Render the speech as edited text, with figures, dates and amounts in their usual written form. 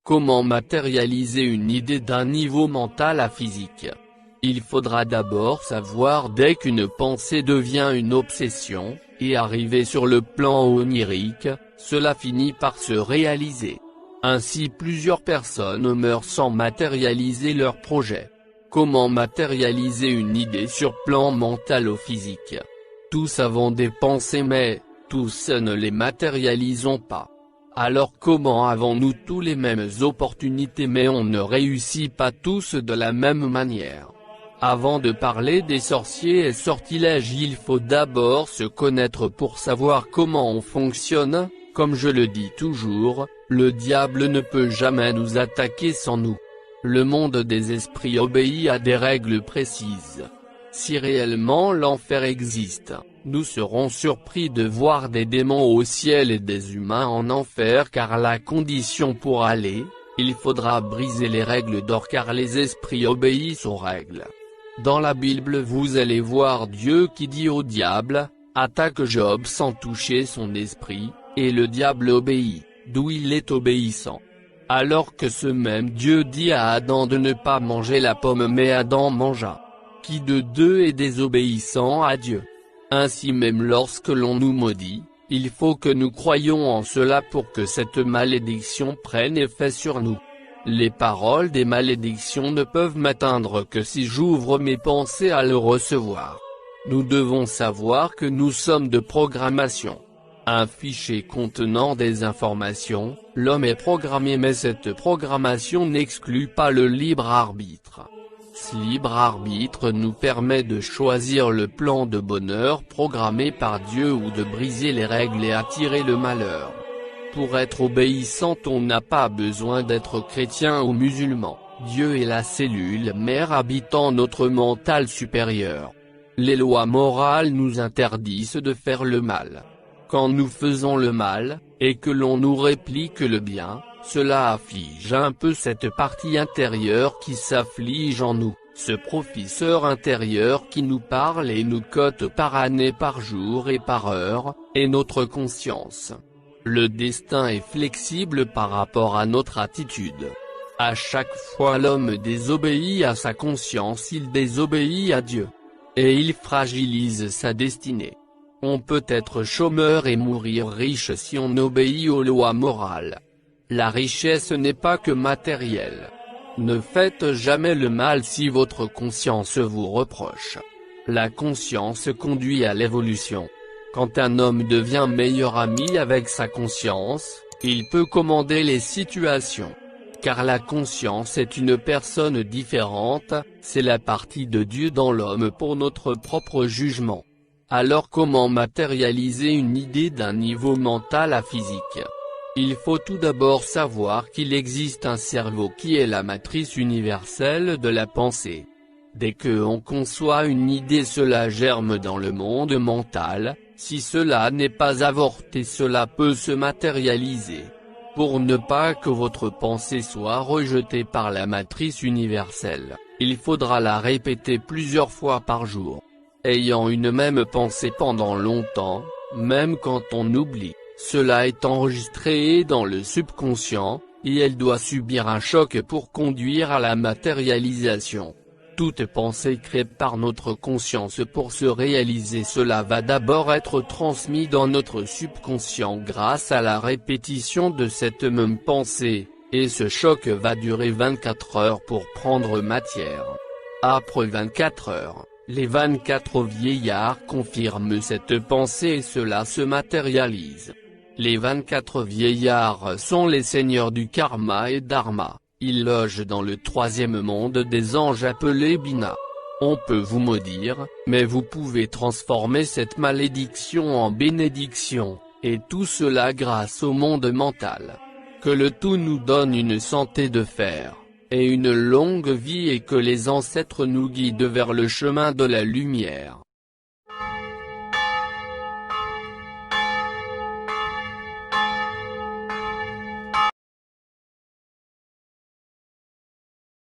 Comment matérialiser une idée d'un niveau mental à physique? Il faudra d'abord savoir dès qu'une pensée devient une obsession, et arriver sur le plan onirique, cela finit par se réaliser. Ainsi plusieurs personnes meurent sans matérialiser leur projet. Comment matérialiser une idée sur plan mental ou physique? Tous avons des pensées mais, tous ne les matérialisons pas. Alors comment avons-nous tous les mêmes opportunités mais on ne réussit pas tous de la même manière? Avant de parler des sorciers et sortilèges, il faut d'abord se connaître pour savoir comment on fonctionne. Comme je le dis toujours, le diable ne peut jamais nous attaquer sans nous. Le monde des esprits obéit à des règles précises. Si réellement l'enfer existe, nous serons surpris de voir des démons au ciel et des humains en enfer car la condition pour aller, il faudra briser les règles d'or car les esprits obéissent aux règles. Dans la Bible vous allez voir Dieu qui dit au diable, attaque Job sans toucher son esprit, et le diable obéit, d'où il est obéissant. Alors que ce même Dieu dit à Adam de ne pas manger la pomme mais Adam mangea. Qui de deux est désobéissant à Dieu? Ainsi même lorsque l'on nous maudit, il faut que nous croyions en cela pour que cette malédiction prenne effet sur nous. Les paroles des malédictions ne peuvent m'atteindre que si j'ouvre mes pensées à le recevoir. Nous devons savoir que nous sommes de programmation. Un fichier contenant des informations, l'homme est programmé mais cette programmation n'exclut pas le libre arbitre. Ce libre arbitre nous permet de choisir le plan de bonheur programmé par Dieu ou de briser les règles et attirer le malheur. Pour être obéissant on n'a pas besoin d'être chrétien ou musulman, Dieu est la cellule mère habitant notre mental supérieur. Les lois morales nous interdisent de faire le mal. Quand nous faisons le mal, et que l'on nous réplique le bien, cela afflige un peu cette partie intérieure qui s'afflige en nous, ce professeur intérieur qui nous parle et nous cote par année, par jour et par heure, et notre conscience. Le destin est flexible par rapport à notre attitude. À chaque fois l'homme désobéit à sa conscience, il désobéit à Dieu. Et il fragilise sa destinée. On peut être chômeur et mourir riche si on obéit aux lois morales. La richesse n'est pas que matérielle. Ne faites jamais le mal si votre conscience vous reproche. La conscience conduit à l'évolution. Quand un homme devient meilleur ami avec sa conscience, il peut commander les situations. Car la conscience est une personne différente, c'est la partie de Dieu dans l'homme pour notre propre jugement. Alors comment matérialiser une idée d'un niveau mental à physique? Il faut tout d'abord savoir qu'il existe un cerveau qui est la matrice universelle de la pensée. Dès que on conçoit une idée cela germe dans le monde mental, si cela n'est pas avorté cela peut se matérialiser. Pour ne pas que votre pensée soit rejetée par la matrice universelle, il faudra la répéter plusieurs fois par jour. Ayant une même pensée pendant longtemps, même quand on oublie, cela est enregistré dans le subconscient, et elle doit subir un choc pour conduire à la matérialisation. Toute pensée créée par notre conscience pour se réaliser cela va d'abord être transmis dans notre subconscient grâce à la répétition de cette même pensée, et ce choc va durer 24 heures pour prendre matière. Après 24 heures, les 24 vieillards confirment cette pensée et cela se matérialise. Les 24 vieillards sont les seigneurs du karma et dharma. Ils logent dans le troisième monde des anges appelés Bina. On peut vous maudire, mais vous pouvez transformer cette malédiction en bénédiction, et tout cela grâce au monde mental. Que le tout nous donne une santé de fer, et une longue vie et que les ancêtres nous guident vers le chemin de la lumière.